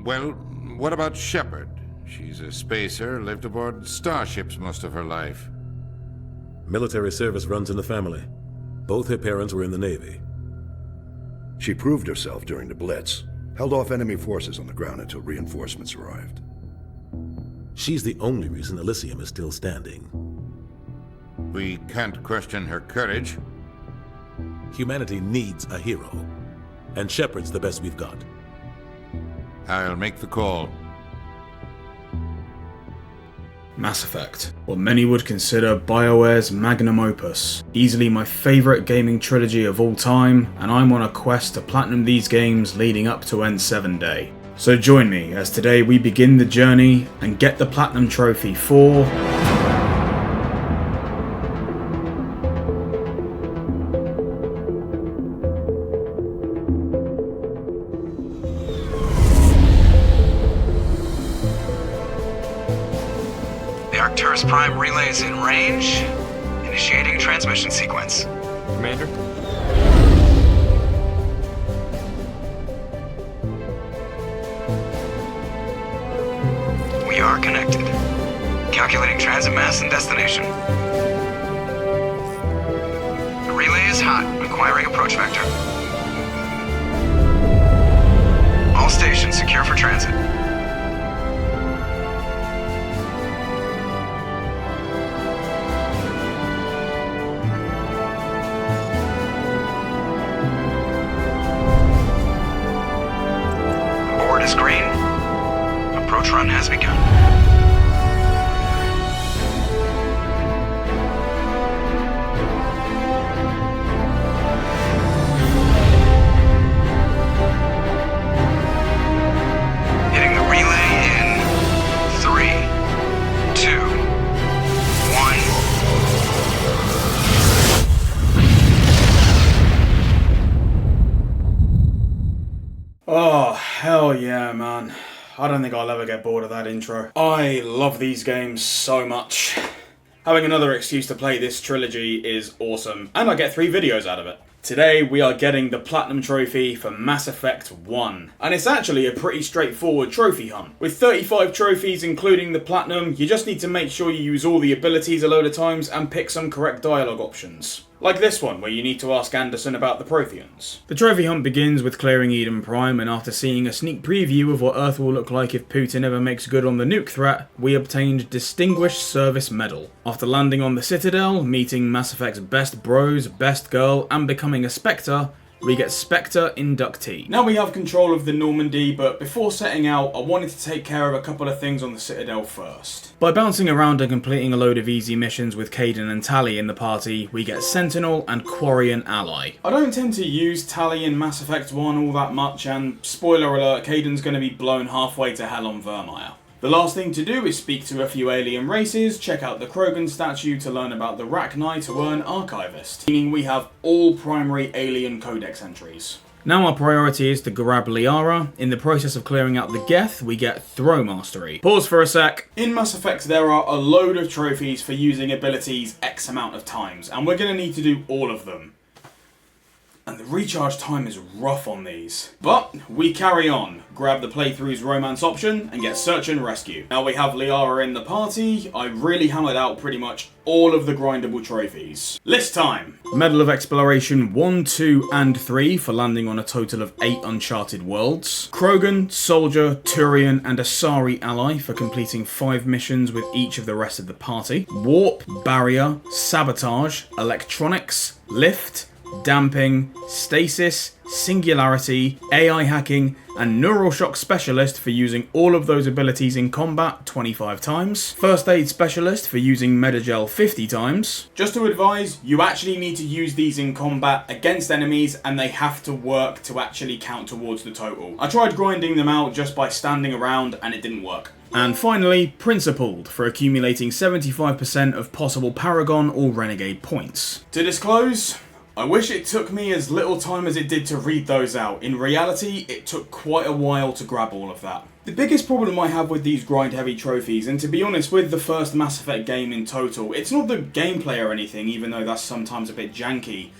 Well, what about Shepard? She's a spacer, lived aboard starships most of her life. Military service runs in the family. Both her parents were in the Navy. She proved herself during the Blitz, held off enemy forces on the ground until reinforcements arrived. She's the only reason Elysium is still standing. We can't question her courage. Humanity needs a hero, and Shepard's the best we've got. I'll make the call. Mass Effect, what many would consider BioWare's magnum opus. Easily my favourite gaming trilogy of all time, and I'm on a quest to platinum these games leading up to N7 Day. So join me as today we begin the journey and get the platinum trophy for... Arcturus Prime relay is in range. Initiating transmission sequence. Commander? We are connected. Calculating transit mass and destination. The relay is hot, acquiring approach vector. All stations secure for transit. Is green. Approach run has begun. Hitting the relay in 3, 2, 1. Oh, hell yeah, man. I don't think I'll ever get bored of that intro. I love these games so much. Having another excuse to play this trilogy is awesome, and I get 3 videos out of it. Today we are getting the Platinum Trophy for Mass Effect 1. And it's actually a pretty straightforward trophy hunt. With 35 trophies including the Platinum, you just need to make sure you use all the abilities a load of times and pick some correct dialogue options. Like this one, where you need to ask Anderson about the Protheans. The trophy hunt begins with clearing Eden Prime, and after seeing a sneak preview of what Earth will look like if Putin ever makes good on the nuke threat, we obtained Distinguished Service Medal. After landing on the Citadel, meeting Mass Effect's best bros, best girl, and becoming a Spectre, we get Spectre Inductee. Now we have control of the Normandy, but before setting out, I wanted to take care of a couple of things on the Citadel first. By bouncing around and completing a load of easy missions with Kaidan and Tali in the party, we get Sentinel and Quarian Ally. I don't tend to use Tali in Mass Effect 1 all that much, and spoiler alert, Kaidan's going to be blown halfway to hell on Virmire. The last thing to do is speak to a few alien races, check out the Krogan statue to learn about the Rachni to earn Archivist, meaning we have all primary alien codex entries. Now our priority is to grab Liara. In the process of clearing out the Geth, we get Throw Mastery. Pause for a sec. In Mass Effect there are a load of trophies for using abilities X amount of times, and we're going to need to do all of them. And the recharge time is rough on these. But we carry on. Grab the playthrough's romance option and get search and rescue. Now we have Liara in the party. I really hammered out pretty much all of the grindable trophies. List time! Medal of Exploration 1, 2 and 3 for landing on a total of 8 uncharted worlds. Krogan, Soldier, Turian and Asari Ally for completing 5 missions with each of the rest of the party. Warp, Barrier, Sabotage, Electronics, Lift, Damping, Stasis, Singularity, AI Hacking, and Neural Shock Specialist for using all of those abilities in combat 25 times. First Aid Specialist for using Metagel 50 times. Just to advise, you actually need to use these in combat against enemies and they have to work to actually count towards the total. I tried grinding them out just by standing around and it didn't work. And finally, Principled for accumulating 75% of possible Paragon or Renegade points. To disclose, I wish it took me as little time as it did to read those out. In reality, it took quite a while to grab all of that. The biggest problem I have with these grind-heavy trophies, and to be honest with the first Mass Effect game in total, it's not the gameplay or anything, even though that's sometimes a bit janky.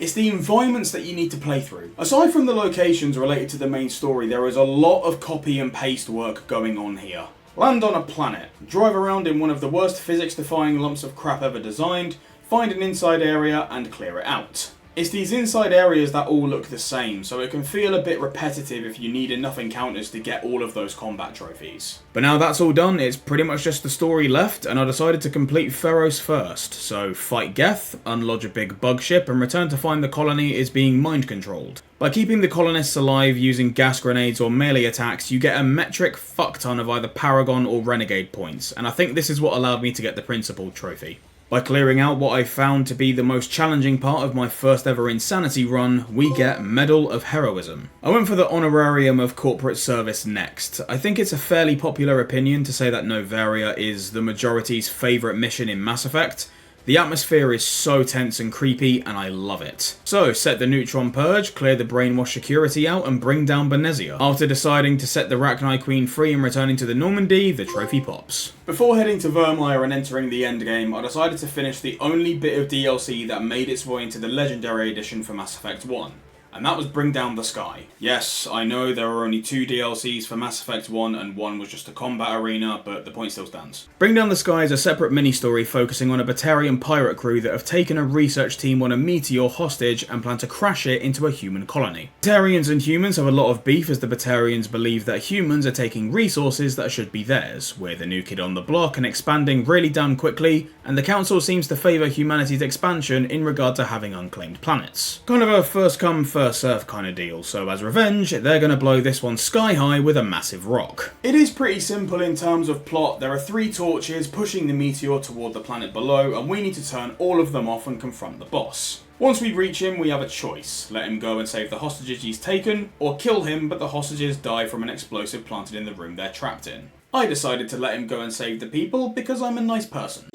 It's the environments that you need to play through. Aside from the locations related to the main story, there is a lot of copy and paste work going on here. Land on a planet, drive around in one of the worst physics-defying lumps of crap ever designed, find an inside area and clear it out. It's these inside areas that all look the same, so it can feel a bit repetitive if you need enough encounters to get all of those combat trophies. But now that's all done, it's pretty much just the story left, and I decided to complete Feros first. So fight Geth, unlodge a big bug ship, and return to find the colony is being mind controlled. By keeping the colonists alive using gas grenades or melee attacks, you get a metric fuckton of either Paragon or Renegade points, and I think this is what allowed me to get the Principal trophy. By clearing out what I found to be the most challenging part of my first ever Insanity run, we get Medal of Heroism. I went for the Honorarium of Corporate Service next. I think it's a fairly popular opinion to say that Novaria is the majority's favourite mission in Mass Effect. The atmosphere is so tense and creepy, and I love it. So, set the Neutron Purge, clear the Brainwash security out, and bring down Benezia. After deciding to set the Rachni Queen free and returning to the Normandy, the trophy pops. Before heading to Virmire and entering the endgame, I decided to finish the only bit of DLC that made its way into the Legendary Edition for Mass Effect 1. And that was Bring Down the Sky. Yes, I know there were only 2 DLCs for Mass Effect 1 and one was just a combat arena, but the point still stands. Bring Down the Sky is a separate mini-story focusing on a Batarian pirate crew that have taken a research team on a meteor hostage and plan to crash it into a human colony. Batarians and humans have a lot of beef as the Batarians believe that humans are taking resources that should be theirs. We're the new kid on the block and expanding really damn quickly, and the Council seems to favour humanity's expansion in regard to having unclaimed planets. Kind of a first come, first serve kind of deal, so as revenge, they're going to blow this one sky high with a massive rock. It is pretty simple in terms of plot. There are 3 torches pushing the meteor toward the planet below, and we need to turn all of them off and confront the boss. Once we reach him, we have a choice. Let him go and save the hostages he's taken, or kill him but the hostages die from an explosive planted in the room they're trapped in. I decided to let him go and save the people because I'm a nice person.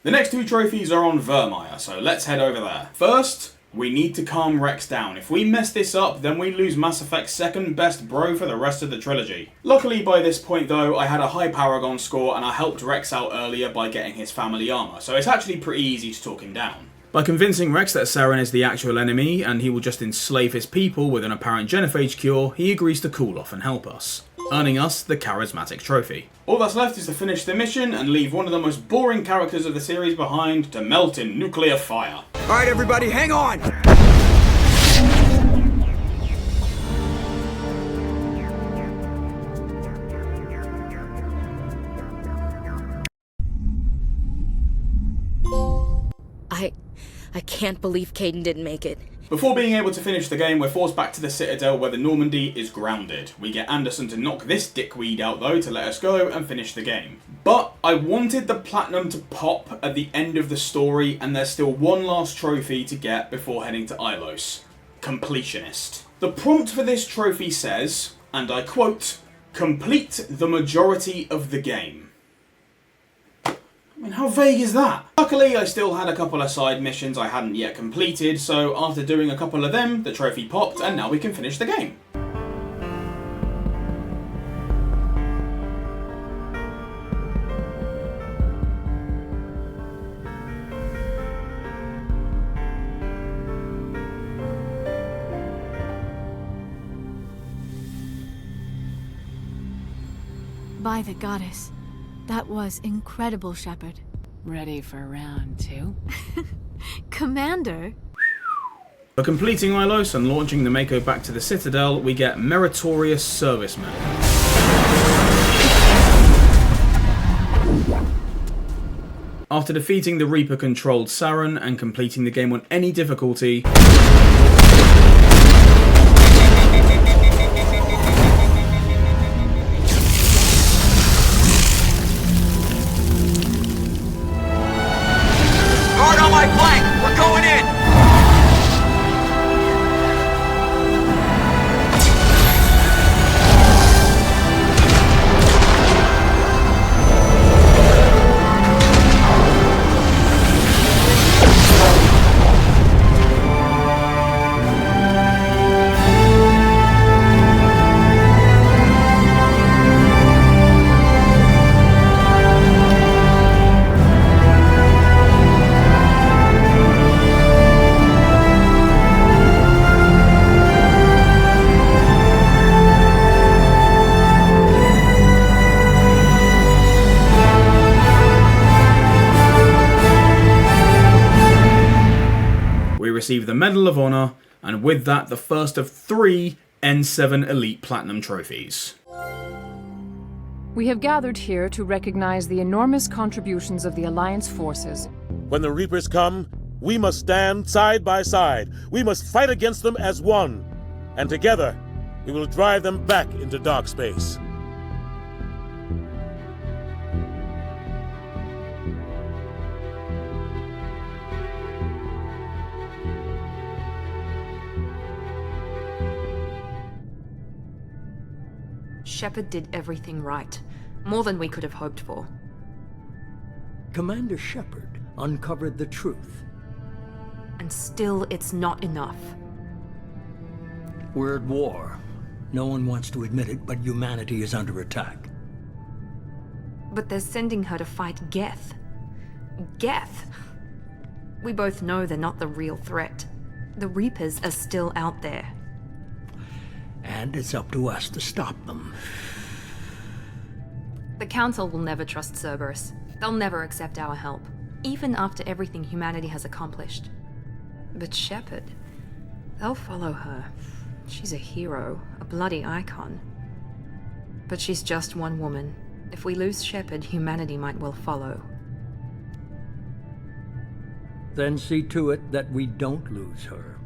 The next 2 trophies are on Virmire, so let's head over there. First, we need to calm Rex down. If we mess this up, then we lose Mass Effect's second best bro for the rest of the trilogy. Luckily by this point though, I had a high Paragon score and I helped Rex out earlier by getting his family armor, so it's actually pretty easy to talk him down. By convincing Rex that Saren is the actual enemy and he will just enslave his people with an apparent genophage cure, he agrees to cool off and help us, earning us the Charismatic trophy. All that's left is to finish the mission and leave one of the most boring characters of the series behind to melt in nuclear fire. Alright everybody, hang on! I can't believe Kaidan didn't make it. Before being able to finish the game, we're forced back to the Citadel where the Normandy is grounded. We get Anderson to knock this dickweed out though to let us go and finish the game. But I wanted the platinum to pop at the end of the story, and there's still one last trophy to get before heading to Ilos. Completionist. The prompt for this trophy says, and I quote, "Complete the majority of the game." I mean, how vague is that? Luckily, I still had a couple of side missions I hadn't yet completed, so after doing a couple of them, the trophy popped, and now we can finish the game. By the goddess. That was incredible, Shepard. Ready for round 2? Commander? For completing Ilos and launching the Mako back to the Citadel, we get Meritorious Serviceman. After defeating the Reaper-controlled Saren and completing the game on any difficulty, receive the Medal of Honor, and with that, the first of 3 N7 Elite Platinum trophies. We have gathered here to recognize the enormous contributions of the Alliance forces. When the Reapers come, we must stand side by side. We must fight against them as one. And together, we will drive them back into dark space. Shepard did everything right. More than we could have hoped for. Commander Shepard uncovered the truth. And still, it's not enough. We're at war. No one wants to admit it, but humanity is under attack. But they're sending her to fight Geth. Geth! We both know they're not the real threat. The Reapers are still out there. And it's up to us to stop them. The Council will never trust Cerberus. They'll never accept our help, even after everything humanity has accomplished. But Shepard, they'll follow her. She's a hero, a bloody icon. But she's just one woman. If we lose Shepard, humanity might well follow. Then see to it that we don't lose her.